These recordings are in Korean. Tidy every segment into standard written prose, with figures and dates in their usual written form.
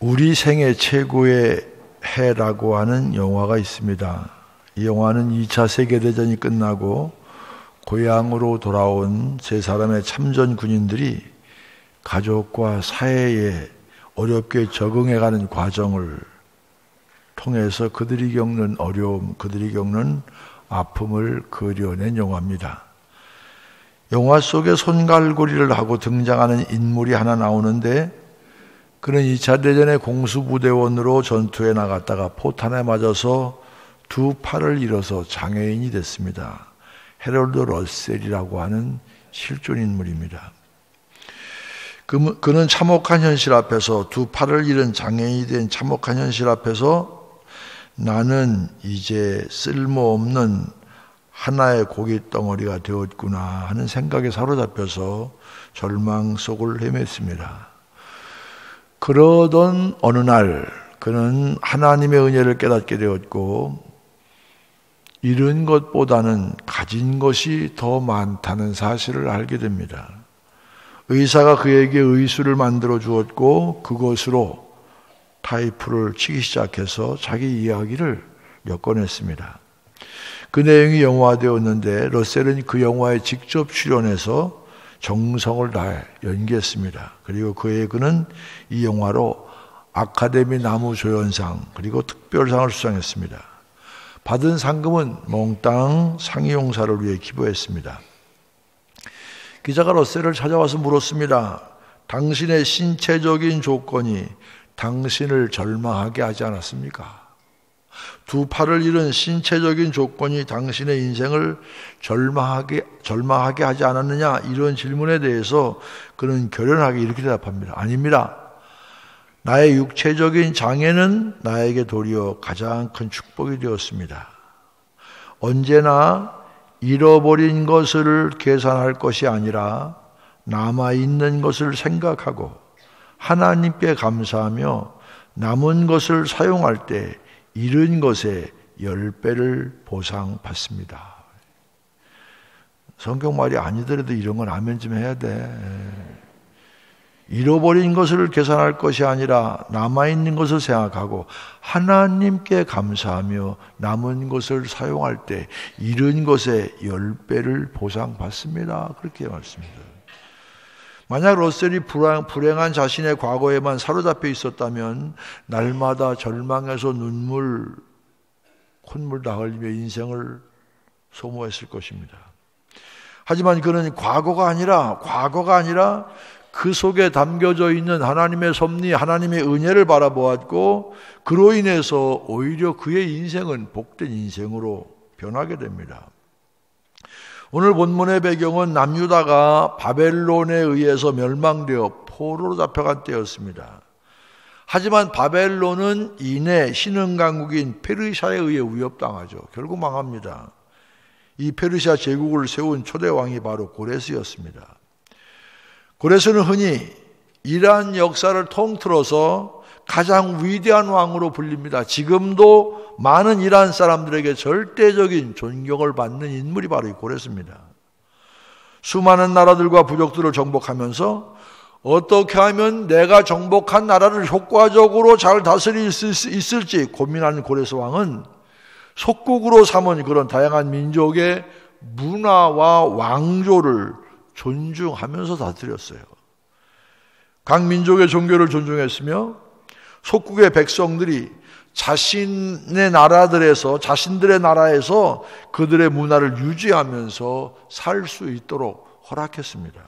우리 생애 최고의 해라고 하는 영화가 있습니다. 이 영화는 2차 세계대전이 끝나고 고향으로 돌아온 세 사람의 참전 군인들이 가족과 사회에 어렵게 적응해가는 과정을 통해서 그들이 겪는 어려움, 그들이 겪는 아픔을 그려낸 영화입니다. 영화 속에 손갈고리를 하고 등장하는 인물이 하나 나오는데, 그는 2차 대전의 공수부대원으로 전투에 나갔다가 포탄에 맞아서 두 팔을 잃어서 장애인이 됐습니다. 해럴드 러셀이라고 하는 실존 인물입니다. 그는 참혹한 현실 앞에서, 두 팔을 잃은 장애인이 된 참혹한 현실 앞에서 나는 이제 쓸모없는 하나의 고깃덩어리가 되었구나 하는 생각에 사로잡혀서 절망 속을 헤맸습니다. 그러던 어느 날 그는 하나님의 은혜를 깨닫게 되었고, 잃은 것보다는 가진 것이 더 많다는 사실을 알게 됩니다. 의사가 그에게 의수를 만들어 주었고, 그것으로 타이프를 치기 시작해서 자기 이야기를 엮어냈습니다. 그 내용이 영화되었는데, 러셀은 그 영화에 직접 출연해서 정성을 다해 연기했습니다. 그리고 그는 이 영화로 아카데미 나무조연상 그리고 특별상을 수상했습니다. 받은 상금은 몽땅 상이용사를 위해 기부했습니다. 기자가 러셀을 찾아와서 물었습니다. 당신의 신체적인 조건이 당신을 절망하게 하지 않았습니까? 두 팔을 잃은 신체적인 조건이 당신의 인생을 절망하게 하지 않았느냐? 이런 질문에 대해서 그는 결연하게 이렇게 대답합니다. 아닙니다. 나의 육체적인 장애는 나에게 도리어 가장 큰 축복이 되었습니다. 언제나 잃어버린 것을 계산할 것이 아니라 남아있는 것을 생각하고 하나님께 감사하며 남은 것을 사용할 때 잃은 것에 10배를 보상받습니다. 성경 말이 아니더라도 이런 건 아멘 좀 해야 돼. 잃어버린 것을 계산할 것이 아니라 남아있는 것을 생각하고 하나님께 감사하며 남은 것을 사용할 때 잃은 것에 10배를 보상받습니다. 그렇게 말씀입니다. 만약 러셀이 불행한 자신의 과거에만 사로잡혀 있었다면 날마다 절망해서 콧물 다 흘리며 인생을 소모했을 것입니다. 하지만 그는 과거가 아니라 그 속에 담겨져 있는 하나님의 섭리, 하나님의 은혜를 바라보았고, 그로 인해서 오히려 그의 인생은 복된 인생으로 변하게 됩니다. 오늘 본문의 배경은 남유다가 바벨론에 의해서 멸망되어 포로로 잡혀간 때였습니다. 하지만 바벨론은 이내 신흥강국인 페르시아에 의해 위협당하죠. 결국 망합니다. 이 페르시아 제국을 세운 초대 왕이 바로 고레스였습니다. 고레스는 흔히 이란 역사를 통틀어서 가장 위대한 왕으로 불립니다. 지금도 많은 이란 사람들에게 절대적인 존경을 받는 인물이 바로 이 고레스입니다. 수많은 나라들과 부족들을 정복하면서 어떻게 하면 내가 정복한 나라를 효과적으로 잘 다스릴 수 있을지 고민하는 고레스 왕은 속국으로 삼은 그런 다양한 민족의 문화와 왕조를 존중하면서 다스렸어요. 각 민족의 종교를 존중했으며 속국의 백성들이 자신들의 나라에서 그들의 문화를 유지하면서 살 수 있도록 허락했습니다.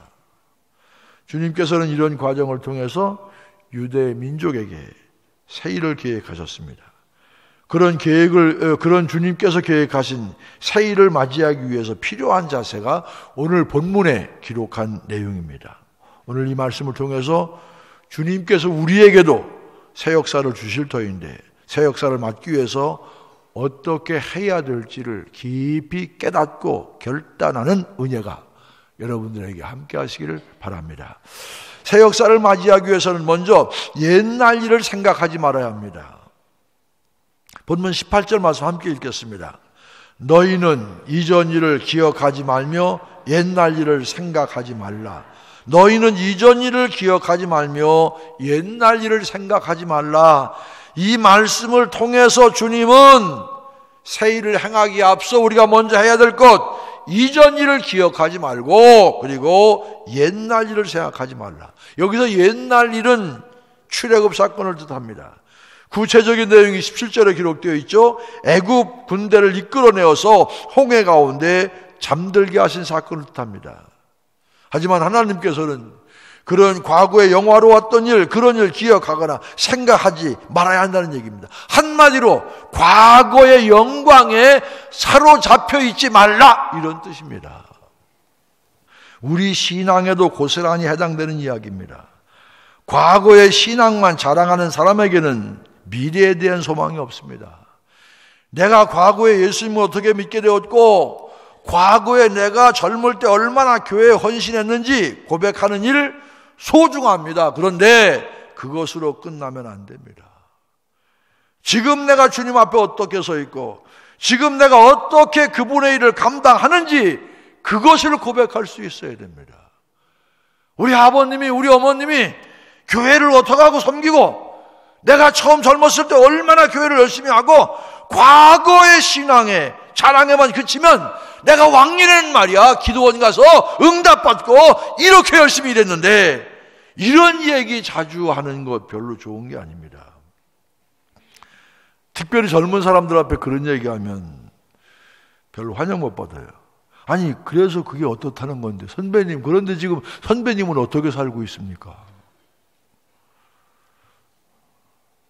주님께서는 이런 과정을 통해서 유대 민족에게 새 일을 계획하셨습니다. 그런 주님께서 계획하신 새 일을 맞이하기 위해서 필요한 자세가 오늘 본문에 기록한 내용입니다. 오늘 이 말씀을 통해서 주님께서 우리에게도 새 역사를 주실 터인데, 새 역사를 맞기 위해서 어떻게 해야 될지를 깊이 깨닫고 결단하는 은혜가 여러분들에게 함께 하시기를 바랍니다. 새 역사를 맞이하기 위해서는 먼저 옛날 일을 생각하지 말아야 합니다. 본문 18절 말씀 함께 읽겠습니다. 너희는 이전 일을 기억하지 말며 옛날 일을 생각하지 말라. 너희는 이전 일을 기억하지 말며 옛날 일을 생각하지 말라. 이 말씀을 통해서 주님은 새 일을 행하기에 앞서 우리가 먼저 해야 될 것, 이전 일을 기억하지 말고 그리고 옛날 일을 생각하지 말라. 여기서 옛날 일은 출애굽 사건을 뜻합니다. 구체적인 내용이 17절에 기록되어 있죠. 애굽 군대를 이끌어내어서 홍해 가운데 잠들게 하신 사건을 뜻합니다. 하지만 하나님께서는 그런 과거에 영화로웠던 일, 그런 일 기억하거나 생각하지 말아야 한다는 얘기입니다. 한마디로 과거의 영광에 사로잡혀 있지 말라, 이런 뜻입니다. 우리 신앙에도 고스란히 해당되는 이야기입니다. 과거의 신앙만 자랑하는 사람에게는 미래에 대한 소망이 없습니다. 내가 과거에 예수님을 어떻게 믿게 되었고 과거에 내가 젊을 때 얼마나 교회에 헌신했는지 고백하는 일 소중합니다. 그런데 그것으로 끝나면 안 됩니다. 지금 내가 주님 앞에 어떻게 서 있고 지금 내가 어떻게 그분의 일을 감당하는지 그것을 고백할 수 있어야 됩니다. 우리 아버님이, 우리 어머님이 교회를 어떻게 하고 섬기고 내가 처음 젊었을 때 얼마나 교회를 열심히 하고 과거의 신앙에 자랑에만 그치면 내가 왕년에는 말이야 기도원 가서 응답받고 이렇게 열심히 일했는데, 이런 얘기 자주 하는 거 별로 좋은 게 아닙니다. 특별히 젊은 사람들 앞에 그런 얘기하면 별로 환영 못 받아요. 아니 그래서 그게 어떻다는 건데 선배님, 그런데 지금 선배님은 어떻게 살고 있습니까?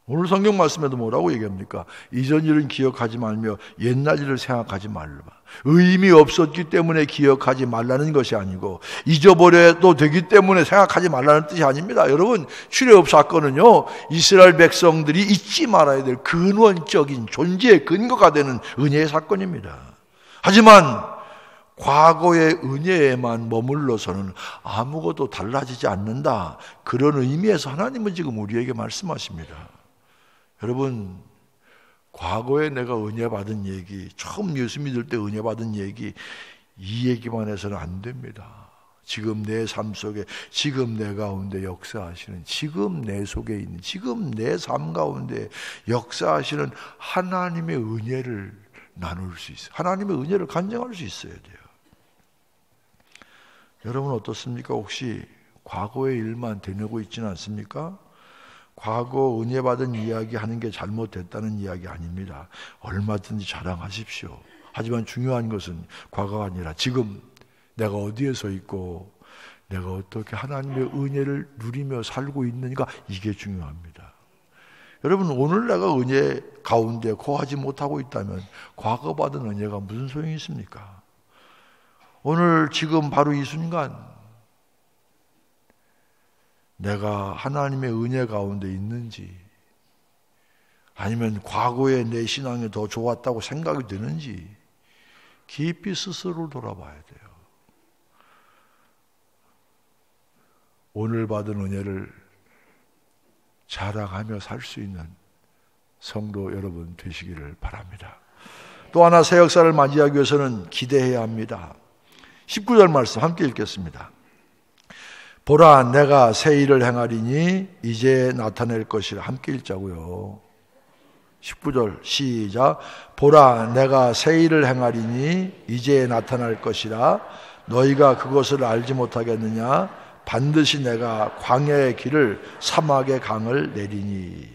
오늘 성경 말씀에도 뭐라고 얘기합니까? 이전 일은 기억하지 말며 옛날 일을 생각하지 말라. 의미 없었기 때문에 기억하지 말라는 것이 아니고 잊어버려도 되기 때문에 생각하지 말라는 뜻이 아닙니다. 여러분, 출애굽 사건은요, 이스라엘 백성들이 잊지 말아야 될 근원적인 존재의 근거가 되는 은혜의 사건입니다. 하지만 과거의 은혜에만 머물러서는 아무것도 달라지지 않는다, 그런 의미에서 하나님은 지금 우리에게 말씀하십니다. 여러분, 과거에 내가 은혜 받은 얘기, 처음 예수 믿을 때 은혜 받은 얘기, 이 얘기만 해서는 안 됩니다. 지금 내 삶 속에, 지금 내 가운데 역사하시는, 지금 내 속에 있는, 지금 내 삶 가운데 역사하시는 하나님의 은혜를 나눌 수 있어요. 하나님의 은혜를 간증할 수 있어야 돼요. 여러분 어떻습니까? 혹시 과거의 일만 되뇌고 있지는 않습니까? 과거 은혜 받은 이야기 하는 게 잘못됐다는 이야기 아닙니다. 얼마든지 자랑하십시오. 하지만 중요한 것은 과거가 아니라 지금 내가 어디에 서 있고 내가 어떻게 하나님의 은혜를 누리며 살고 있는가, 이게 중요합니다. 여러분, 오늘 내가 은혜 가운데 거하지 못하고 있다면 과거 받은 은혜가 무슨 소용이 있습니까? 오늘 지금 바로 이 순간 내가 하나님의 은혜 가운데 있는지, 아니면 과거에 내 신앙이 더 좋았다고 생각이 드는지 깊이 스스로를 돌아봐야 돼요. 오늘 받은 은혜를 자랑하며 살 수 있는 성도 여러분 되시기를 바랍니다. 또 하나 새 역사를 맞이하기 위해서는 기대해야 합니다. 19절 말씀 함께 읽겠습니다. 보라, 내가 새 일을 행하리니 이제 나타낼 것이라. 함께 읽자고요. 19절 시작. 보라, 내가 새 일을 행하리니 이제 나타날 것이라. 너희가 그것을 알지 못하겠느냐? 반드시 내가 광야의 길을 사막의 강을 내리니.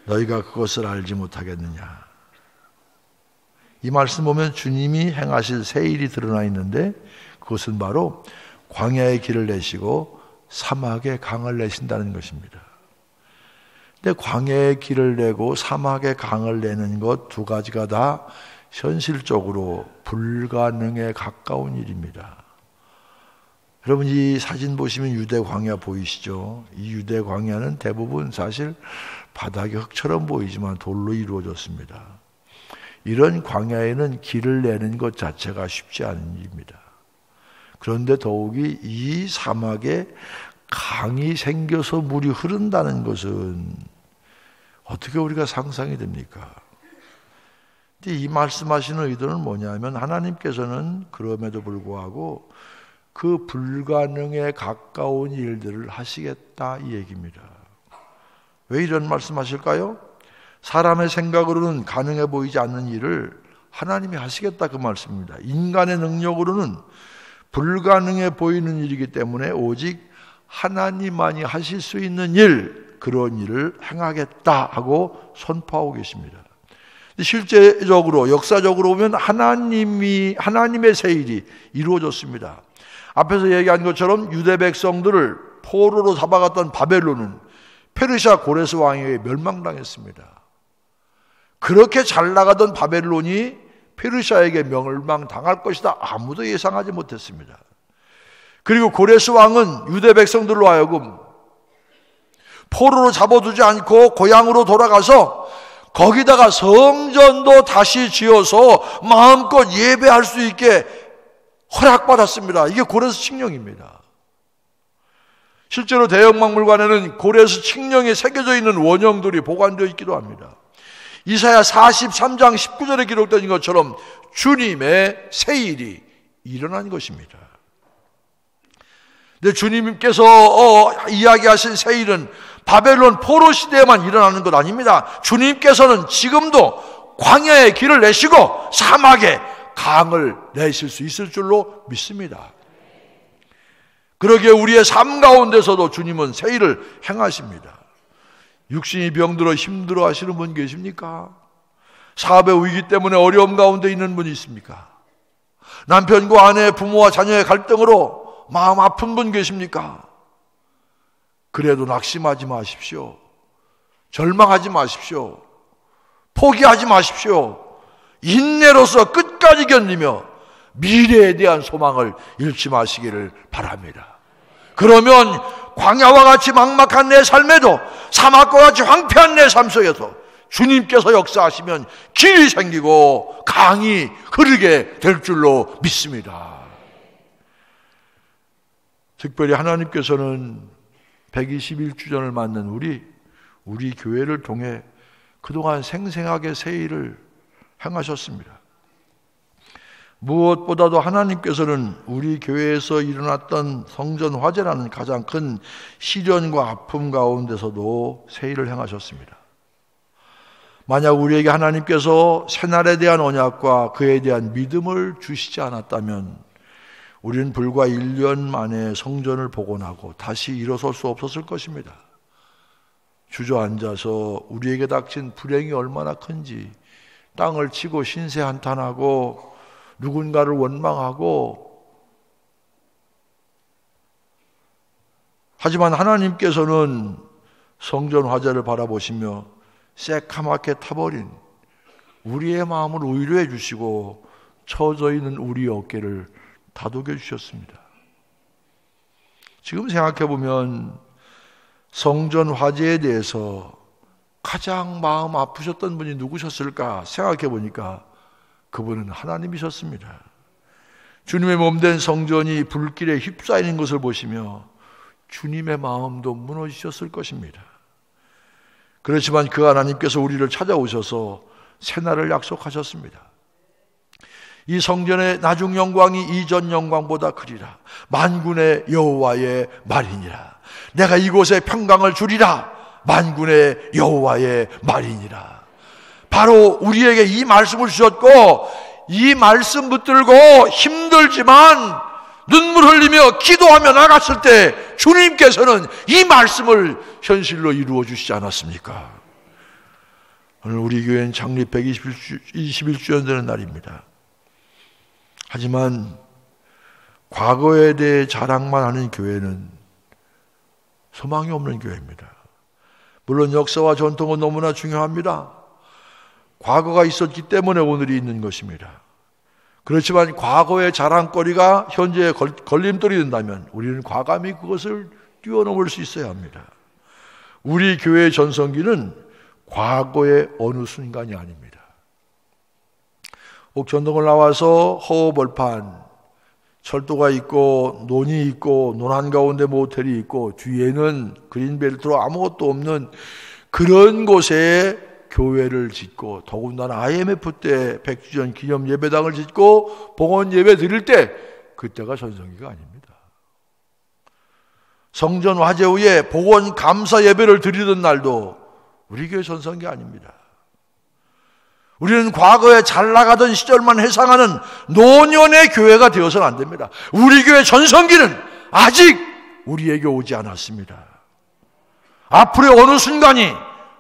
너희가 그것을 알지 못하겠느냐? 이 말씀 보면 주님이 행하실 새 일이 드러나 있는데, 그것은 바로 광야의 길을 내시고 사막의 강을 내신다는 것입니다. 근데 광야의 길을 내고 사막의 강을 내는 것 두 가지가 다 현실적으로 불가능에 가까운 일입니다. 여러분, 이 사진 보시면 유대 광야 보이시죠? 이 유대 광야는 대부분 사실 바닥이 흙처럼 보이지만 돌로 이루어졌습니다. 이런 광야에는 길을 내는 것 자체가 쉽지 않은 일입니다. 그런데 더욱이 이 사막에 강이 생겨서 물이 흐른다는 것은 어떻게 우리가 상상이 됩니까? 근데 이 말씀하시는 의도는 뭐냐면, 하나님께서는 그럼에도 불구하고 그 불가능에 가까운 일들을 하시겠다 이 얘기입니다. 왜 이런 말씀하실까요? 사람의 생각으로는 가능해 보이지 않는 일을 하나님이 하시겠다 그 말씀입니다. 인간의 능력으로는 불가능해 보이는 일이기 때문에 오직 하나님만이 하실 수 있는 일, 그런 일을 행하겠다 하고 선포하고 계십니다. 실제적으로 역사적으로 보면 하나님의 새 일이 이루어졌습니다. 앞에서 얘기한 것처럼 유대 백성들을 포로로 잡아갔던 바벨론은 페르시아 고레스 왕에게 멸망당했습니다. 그렇게 잘 나가던 바벨론이 페르시아에게 멸망당할 것이다 아무도 예상하지 못했습니다. 그리고 고레스 왕은 유대 백성들로 하여금 포로로 잡아두지 않고 고향으로 돌아가서 거기다가 성전도 다시 지어서 마음껏 예배할 수 있게 허락받았습니다. 이게 고레스 칙령입니다. 실제로 대형박물관에는 고레스 칙령에 새겨져 있는 원형들이 보관되어 있기도 합니다. 이사야 43장 19절에 기록된 것처럼 주님의 새 일이 일어난 것입니다. 근데 주님께서 이야기하신 새 일은 바벨론 포로 시대에만 일어나는 것 아닙니다. 주님께서는 지금도 광야의 길을 내시고 사막에 강을 내실 수 있을 줄로 믿습니다. 그러기에 우리의 삶 가운데서도 주님은 새 일을 행하십니다. 육신이 병들어 힘들어 하시는 분 계십니까? 사업의 위기 때문에 어려움 가운데 있는 분이 있습니까? 남편과 아내, 부모와 자녀의 갈등으로 마음 아픈 분 계십니까? 그래도 낙심하지 마십시오. 절망하지 마십시오. 포기하지 마십시오. 인내로서 끝까지 견디며 미래에 대한 소망을 잃지 마시기를 바랍니다. 그러면 광야와 같이 막막한 내 삶에도 사막과 같이 황폐한 내 삶 속에서 주님께서 역사하시면 길이 생기고 강이 흐르게 될 줄로 믿습니다. 특별히 하나님께서는 121주년을 맞는 우리 교회를 통해 그동안 생생하게 새 일을 행하셨습니다. 무엇보다도 하나님께서는 우리 교회에서 일어났던 성전 화재라는 가장 큰 시련과 아픔 가운데서도 새 일을 행하셨습니다. 만약 우리에게 하나님께서 새날에 대한 언약과 그에 대한 믿음을 주시지 않았다면 우리는 불과 1년 만에 성전을 복원하고 다시 일어설 수 없었을 것입니다. 주저앉아서 우리에게 닥친 불행이 얼마나 큰지 땅을 치고 신세한탄하고 누군가를 원망하고, 하지만 하나님께서는 성전 화재를 바라보시며 새카맣게 타버린 우리의 마음을 위로해 주시고 처져 있는 우리 어깨를 다독여 주셨습니다. 지금 생각해 보면 성전 화재에 대해서 가장 마음 아프셨던 분이 누구셨을까 생각해 보니까 그분은 하나님이셨습니다. 주님의 몸된 성전이 불길에 휩싸이는 것을 보시며 주님의 마음도 무너지셨을 것입니다. 그렇지만 그 하나님께서 우리를 찾아오셔서 새날을 약속하셨습니다. 이 성전의 나중 영광이 이전 영광보다 크리라. 만군의 여호와의 말이니라. 내가 이곳에 평강을 주리라. 만군의 여호와의 말이니라. 바로 우리에게 이 말씀을 주셨고, 이 말씀 붙들고 힘들지만 눈물 흘리며 기도하며 나갔을 때 주님께서는 이 말씀을 현실로 이루어 주시지 않았습니까? 오늘 우리 교회는 창립 121주년 되는 날입니다. 하지만 과거에 대해 자랑만 하는 교회는 소망이 없는 교회입니다. 물론 역사와 전통은 너무나 중요합니다. 과거가 있었기 때문에 오늘이 있는 것입니다. 그렇지만 과거의 자랑거리가 현재의 걸림돌이 된다면 우리는 과감히 그것을 뛰어넘을 수 있어야 합니다. 우리 교회의 전성기는 과거의 어느 순간이 아닙니다. 옥천동을 나와서 허허벌판, 철도가 있고 논이 있고 논 한가운데 모텔이 있고 뒤에는 그린벨트로 아무것도 없는 그런 곳에 교회를 짓고, 더군다나 IMF 때 100주년 기념 예배당을 짓고 봉헌 예배 드릴 때, 그때가 전성기가 아닙니다. 성전 화재 후에 복원 감사 예배를 드리던 날도 우리 교회 전성기 아닙니다. 우리는 과거에 잘 나가던 시절만 회상하는 노년의 교회가 되어서는 안 됩니다. 우리 교회 전성기는 아직 우리에게 오지 않았습니다. 앞으로의 어느 순간이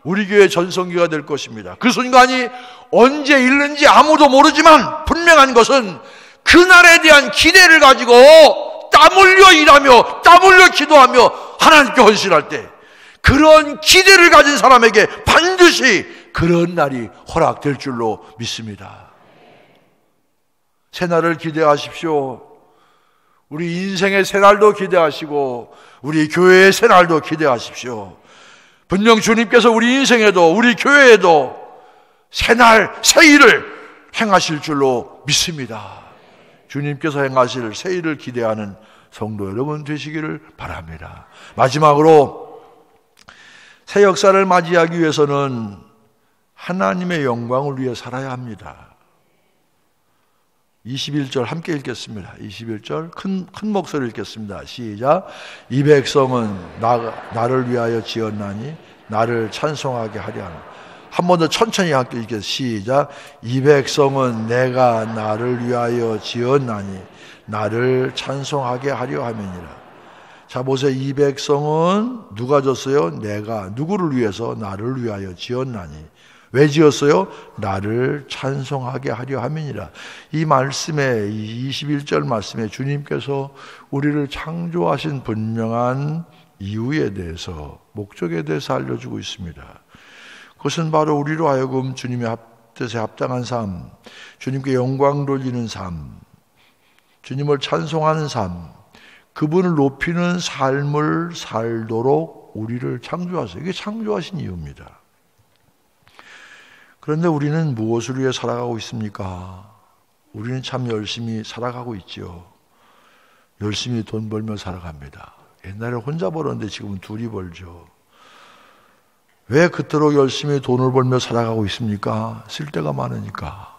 우리 교회 전성기가 될 것입니다. 그 순간이 언제 있는지 아무도 모르지만 분명한 것은 그날에 대한 기대를 가지고 땀 흘려 일하며 땀 흘려 기도하며 하나님께 헌신할 때 그런 기대를 가진 사람에게 반드시 그런 날이 허락될 줄로 믿습니다. 새날을 기대하십시오. 우리 인생의 새날도 기대하시고 우리 교회의 새날도 기대하십시오. 분명 주님께서 우리 인생에도 우리 교회에도 새날 새일을 행하실 줄로 믿습니다. 주님께서 행하실 새일을 기대하는 성도 여러분 되시기를 바랍니다. 마지막으로 새 역사를 맞이하기 위해서는 하나님의 영광을 위해 살아야 합니다. 21절 함께 읽겠습니다. 21절 큰 목소리 읽겠습니다. 시작. 이 백성은 나를 위하여 지었나니 나를 찬송하게 하려 하는. 한 번 더 천천히 함께 읽겠습니다. 시작. 이 백성은 내가 나를 위하여 지었나니 나를 찬송하게 하려 함이니라. 자 보세요. 이 백성은 누가 졌어요? 내가 누구를 위해서 나를 위하여 지었나니. 왜 지었어요? 나를 찬송하게 하려 함이니라. 이 말씀에, 이 21절 말씀에 주님께서 우리를 창조하신 분명한 이유에 대해서, 목적에 대해서 알려주고 있습니다. 그것은 바로 우리로 하여금 주님의 뜻에 합당한 삶, 주님께 영광 돌리는 삶, 주님을 찬송하는 삶, 그분을 높이는 삶을 살도록 우리를 창조하세요. 이게 창조하신 이유입니다. 그런데 우리는 무엇을 위해 살아가고 있습니까? 우리는 참 열심히 살아가고 있죠. 열심히 돈 벌며 살아갑니다. 옛날에 혼자 벌었는데 지금은 둘이 벌죠. 왜 그토록 열심히 돈을 벌며 살아가고 있습니까? 쓸 데가 많으니까.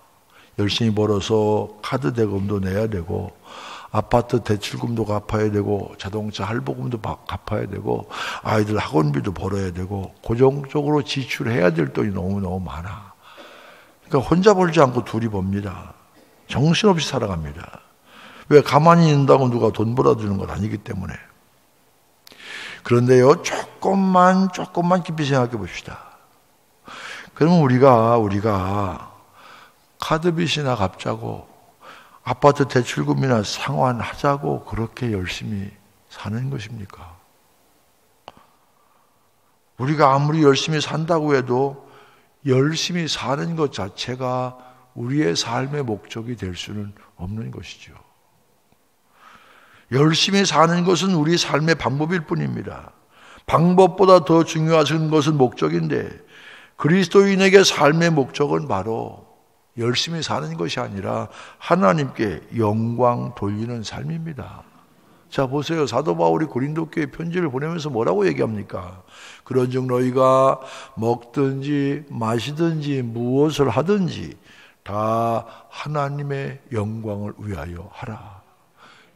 열심히 벌어서 카드 대금도 내야 되고 아파트 대출금도 갚아야 되고 자동차 할부금도 갚아야 되고 아이들 학원비도 벌어야 되고 고정적으로 지출해야 될 돈이 너무너무 많아. 그러니까 혼자 벌지 않고 둘이 법니다. 정신없이 살아갑니다. 왜? 가만히 있는다고 누가 돈 벌어주는 건 아니기 때문에. 그런데요, 조금만 깊이 생각해 봅시다. 그러면 우리가 카드빚이나 갚자고 아파트 대출금이나 상환하자고 그렇게 열심히 사는 것입니까? 우리가 아무리 열심히 산다고 해도 열심히 사는 것 자체가 우리의 삶의 목적이 될 수는 없는 것이죠. 열심히 사는 것은 우리 삶의 방법일 뿐입니다. 방법보다 더 중요한 것은 목적인데 그리스도인에게 삶의 목적은 바로 열심히 사는 것이 아니라 하나님께 영광 돌리는 삶입니다. 자 보세요. 사도 바울이 고린도 교회 편지를 보내면서 뭐라고 얘기합니까? 그런즉 너희가 먹든지 마시든지 무엇을 하든지 다 하나님의 영광을 위하여 하라.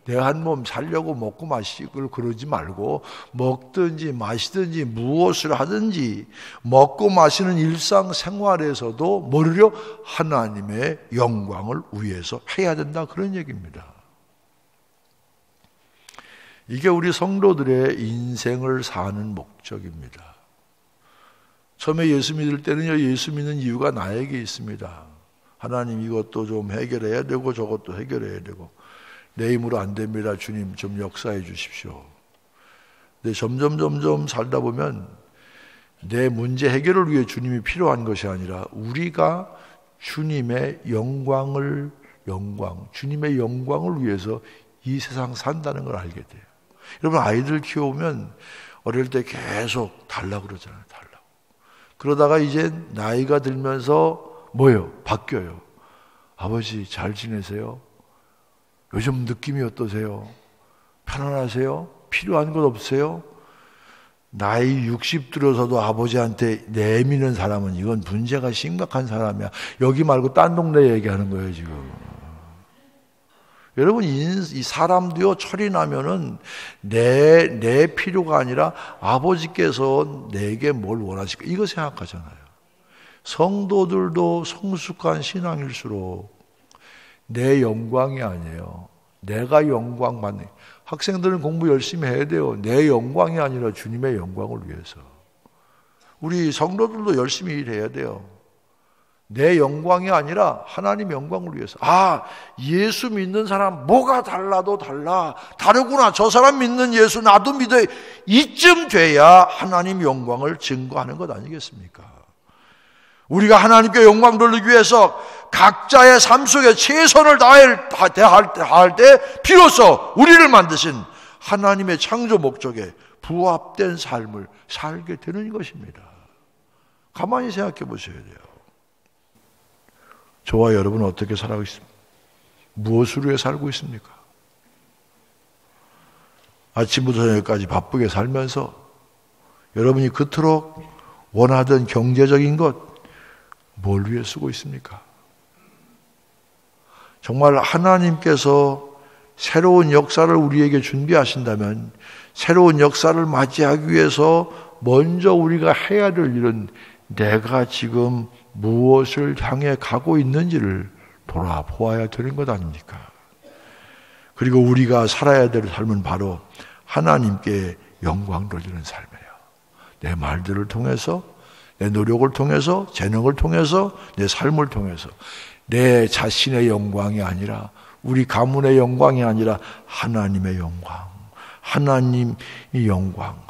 내 한 몸 살려고 먹고 마시고 그러지 말고 먹든지 마시든지 무엇을 하든지 먹고 마시는 일상생활에서도 뭐를요? 하나님의 영광을 위해서 해야 된다, 그런 얘기입니다. 이게 우리 성도들의 인생을 사는 목적입니다. 처음에 예수 믿을 때는요, 예수 믿는 이유가 나에게 있습니다. 하나님 이것도 좀 해결해야 되고 저것도 해결해야 되고 내 힘으로 안 됩니다. 주님 좀 역사해 주십시오. 근데 점점 살다 보면 내 문제 해결을 위해 주님이 필요한 것이 아니라 우리가 주님의 영광을 위해서 이 세상 산다는 걸 알게 돼요. 여러분 아이들 키워오면 어릴 때 계속 달라고 그러잖아요. 달라고. 그러다가 이제 나이가 들면서 뭐예요? 바뀌어요. 아버지 잘 지내세요? 요즘 느낌이 어떠세요? 편안하세요? 필요한 것 없으세요? 나이 60 들어서도 아버지한테 내미는 사람은 이건 문제가 심각한 사람이야. 여기 말고 딴 동네 얘기하는 거예요 지금. 여러분, 이 사람도요, 철이 나면은 내 필요가 아니라 아버지께서 내게 뭘 원하실까? 이거 생각하잖아요. 성도들도 성숙한 신앙일수록 내 영광이 아니에요. 내가 영광 받는. 학생들은 공부 열심히 해야 돼요. 내 영광이 아니라 주님의 영광을 위해서. 우리 성도들도 열심히 일해야 돼요. 내 영광이 아니라 하나님 영광을 위해서. 아, 예수 믿는 사람 뭐가 달라도 다르구나. 저 사람 믿는 예수 나도 믿어야. 이쯤 돼야 하나님 영광을 증거하는 것 아니겠습니까? 우리가 하나님께 영광 돌리기 위해서 각자의 삶 속에 최선을 다할 때 비로소 우리를 만드신 하나님의 창조 목적에 부합된 삶을 살게 되는 것입니다. 가만히 생각해 보셔야 돼요. 저와 여러분은 어떻게 살아가고 있습니까? 무엇을 위해 살고 있습니까? 아침부터 저녁까지 바쁘게 살면서 여러분이 그토록 원하던 경제적인 것, 뭘 위해 쓰고 있습니까? 정말 하나님께서 새로운 역사를 우리에게 준비하신다면 새로운 역사를 맞이하기 위해서 먼저 우리가 해야 될 일은 내가 지금 무엇을 향해 가고 있는지를 돌아보아야 되는 것 아닙니까? 그리고 우리가 살아야 될 삶은 바로 하나님께 영광 돌리는 삶이에요. 내 말들을 통해서, 내 노력을 통해서, 재능을 통해서, 내 삶을 통해서 내 자신의 영광이 아니라, 우리 가문의 영광이 아니라 하나님의 영광, 하나님의 영광,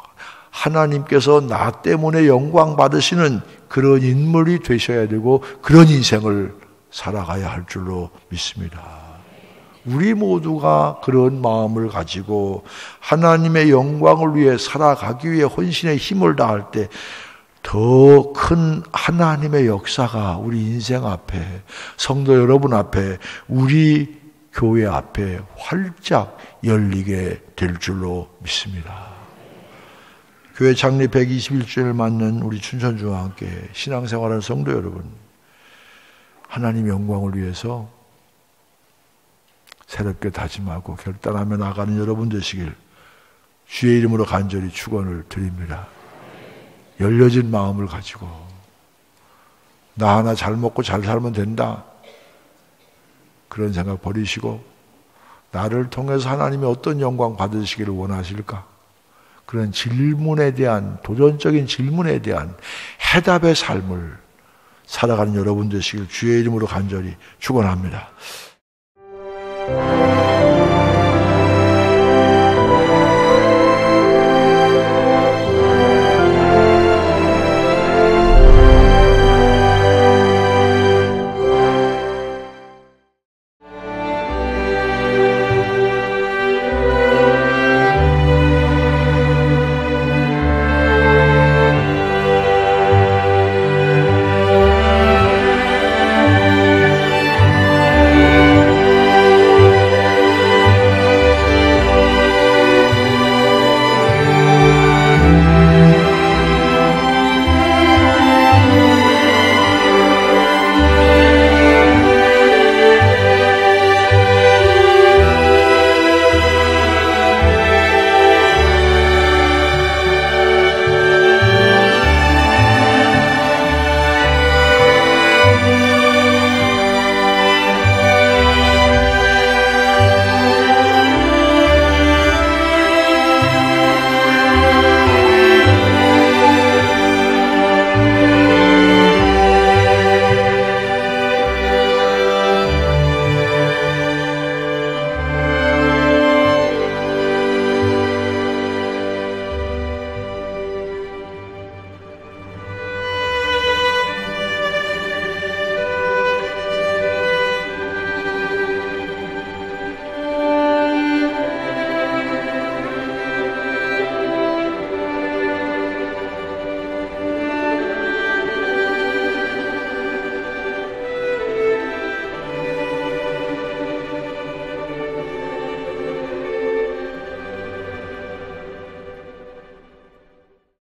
하나님께서 나 때문에 영광 받으시는 그런 인물이 되셔야 되고 그런 인생을 살아가야 할 줄로 믿습니다. 우리 모두가 그런 마음을 가지고 하나님의 영광을 위해 살아가기 위해 헌신의 힘을 다할 때 더 큰 하나님의 역사가 우리 인생 앞에, 성도 여러분 앞에, 우리 교회 앞에 활짝 열리게 될 줄로 믿습니다. 교회 창립 121주년을 맞는 우리 춘천주와 함께 신앙생활하는 성도 여러분, 하나님의 영광을 위해서 새롭게 다짐하고 결단하며 나가는 여러분 되시길 주의 이름으로 간절히 축원을 드립니다. 열려진 마음을 가지고 나 하나 잘 먹고 잘 살면 된다, 그런 생각 버리시고 나를 통해서 하나님이 어떤 영광 받으시기를 원하실까? 그런 질문에 대한, 도전적인 질문에 대한 해답의 삶을 살아가는 여러분 되시길 주의 이름으로 간절히 축원합니다.